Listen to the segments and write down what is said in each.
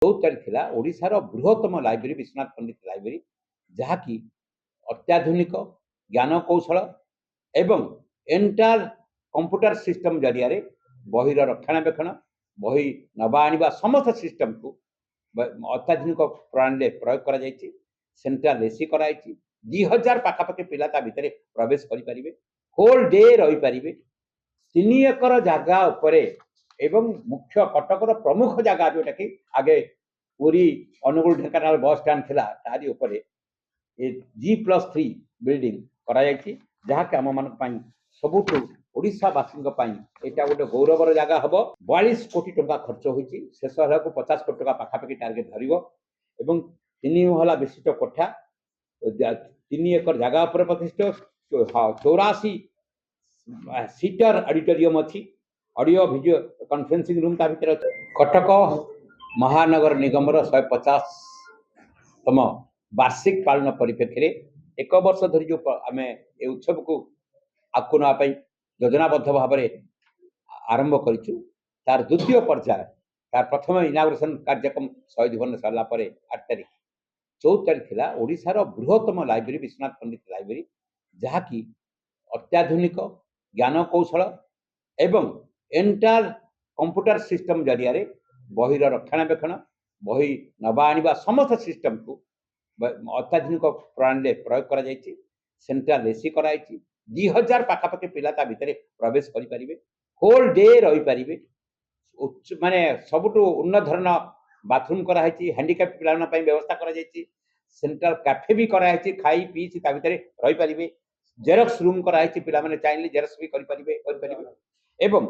चौथारी थिला ओडिशार बृहत्तम लाइब्रेरी विश्वनाथ पंडित लाइब्रेरी जहाँकि अत्याधुनिक ज्ञान कौशल एवं एंटायर कंप्यूटर सिस्टम जरिया बहिर रक्षणाबेक्षण बही नवा आनिबा समस्त सिस्टम को अत्याधुनिक प्रणाली प्रयोग करा जायछि। सेंट्रल एसी कराई 2000 पाखापाखि पिला ता भितर प्रवेश करें होल डे रही पारे 3 एकर जगह उपरे एवं मुख्य कटकर प्रमुख जगह जोटा कि आगे पूरी अनुगुल ढेंकानाल बस स्टैंड थिला तारी उपरे G+3 बिल्डिंग करा जायछि जहाँ कि आम मान सबुठु ओडिशावासी यहाँ गोटे गौरवर जगह हम 42 कोटी टंका खर्च होती शेष को 50 कोटी टंका पाखापाखि टार्गेट धरिबो एवं 3 महला विशिष्ट कोठा 3 एकर जगह पर प्रतिष्ठित 84 सीटर ऑडिटोरियम अच्छी ऑडियो वीडियो कॉन्फ्रेंसिंग रूम ता भीतर अच्छे। कटक महानगर निगम 150तम वार्षिक पालन परिप्रेक्षी एक वर्ष धरी जो आम ए उत्सव को आगु नापी योजनाबद्ध भाव आरंभ करूँ तार द्वितीय पर्याय तार प्रथम इनागुरेशन कार्यक्रम शहीद भवन सरला 8 तारीख 14 तारीख थिला ओडिशार बृहत्तम लाइब्रेरी विश्वनाथ पंडित लाइब्रेरी जहाँकि अत्याधुनिक ज्ञान कौशल एवं एंटायर कंप्यूटर सिस्टम जरिया बहिर रक्षणाबेक्षण बही नवा आनिबा समस्त सिस्टम को अत्याधुनिक प्रणाली प्रयोग करा जायछि। सेंट्रल एसी कराई 2000 पाखापाखि पिला ता भितर प्रवेश करें होल डे रही पारे माने सबुठु उन्नत धरण बाथरूम कराई हैंडिकैप पिलाना व्यवस्था करा जायछि। सेंट्रल कैफे भी कराई खाई पी ता भितर रही पारे जेरक्स रूम कराई पिला माने चाहिए जेरक्स भी करें एवं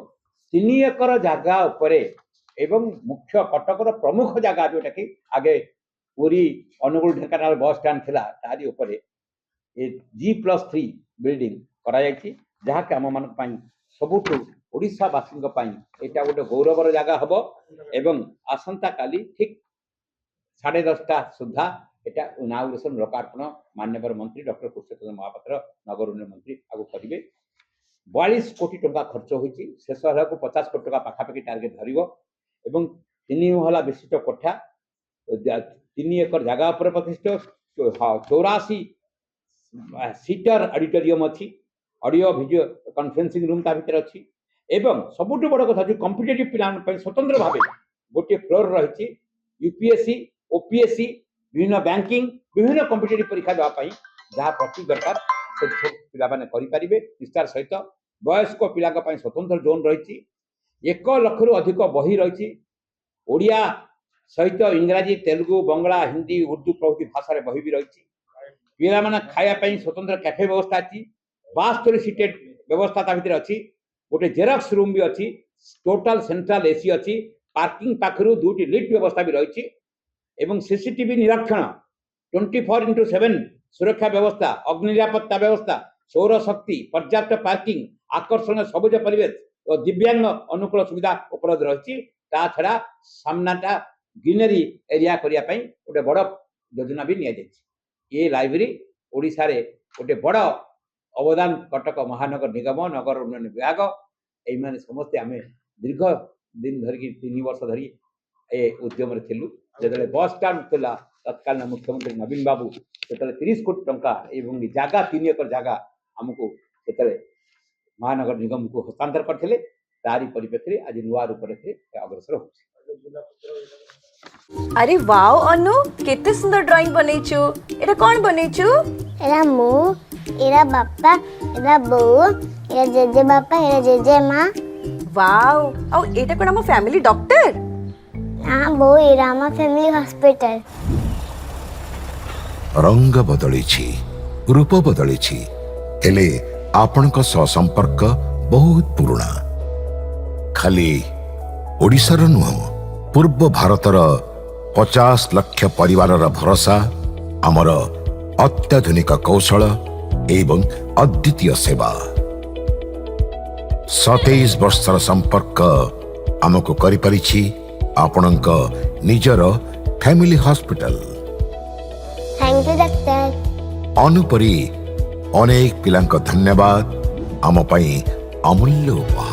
3 एकर जगह उपरे एवं मुख्य कटकर प्रमुख जगह जोटा कि आगे पूरी अनुगुल ढेंकानाल बस स्टैंड थिला तारी उपरे G+3 बिल्डिंग करा जायछि जहाँ कि आम मान सबुठु ओडिशावासी यहाँ गोटे गौरवर जगह हम एवं आसंता काली ठीक 10:30 सुधा एटा इनागुरेशन लोकार्पण माननीय मंत्री डॉक्टर पुरुषोत्तम महापात्र नगर उन्नयन मंत्री आगु करेंगे। 42 कोटी टंका खर्च होती शेष को 50 कोटी टंका पाखापाखि टार्गेट धरिबो एवं 3 महला विशिष्ट कोठा 3 एकर जगह पर प्रतिष्ठित 84 सीटर ऑडिटोरियम अच्छी ऑडियो वीडियो कॉन्फ्रेंसिंग रूम ता भीतर अच्छी एवं सबुठु बड़ कथा जो कॉम्पिटिटिव पिलान स्वतंत्र भाव गोटे फ्लोर रही यूपीएससी ओपीएससी विभिन्न बैंकिंग विभिन्न कॉम्पिटिटिव परीक्षा देवाई जहाँ प्रति दरकार से पिला माने करि परिबे निष्ठार सहित वयस्क पिला स्वतंत्र जोन रही 1 लाख रु अधिक बही रही ओडिया सहित इंग्राजी तेलुगु बंगला हिंदी उर्दू प्रभृति भाषा बही भी रही पिला माने खाया स्वतंत्र कैफे व्यवस्था अच्छी 72 सीटेड व्यवस्था ता भीतर अच्छी गोटे जेरक्स रूम भी अच्छी टोटाल सेंट्रल एसी अच्छी पार्किंग पाखरु 2टी लिफ्ट व्यवस्था भी रही एवं सीसीटीवी निरीक्षण 24/7 सुरक्षा व्यवस्था अग्नि निरापत्ता व्यवस्था सौर शक्ति पर्याप्त पार्किंग आकर्षण सबुज परिवेश और दिव्यांग अनुकूल सुविधा उपलब्ध रही छड़ा सामनाटा ग्रीनरी एरिया करने गोटे बड़ योजना भी नि लाइब्रेरी ओडिशा रे गोटे बड़ अवदान कटक महानगर निगम नगर उन्नयन विभाग यही समस्ते आम दीर्घ दिन धरिकी 3 वर्ष धरी ए उद्यम थिलु जो बस स्टैंड थिला तत्कालीन मुख्यमंत्री नवीन बाबू से 30 कोटी टंका एवं जगह 3 एकर जगह आमको से महानगर निगम को हस्तांतर करते तारी परिप्रेक्षी आज नुआ रूप से अग्रसर हो। अरे वाओ अनु केते सुंदर ड्राइंग बनैछु एटा कोन बनैछु एरा मु एरा बापा एरा बो एरा जेजे बापा एरा जेजे मां वाओ औ एटा कोन हम फैमिली डॉक्टर हां बो एरा हम फैमिली हॉस्पिटल रंग बदलिछि रूप बदलिछि हेले आपनक संपर्क बहुत पुराना खाली ओडिशार नुह पूर्व भारतर 50 लाख परिवार भरोसा आमर अत्याधुनिक कौशल एवं अद्वितीय सेवा 27 वर्षर संपर्क आमको करिपारिछि आपणक निजर family hospital. Thank you doctor. अनुपरी अनेक पिलांक धन्यवाद आम पई अमूल्य उपहार।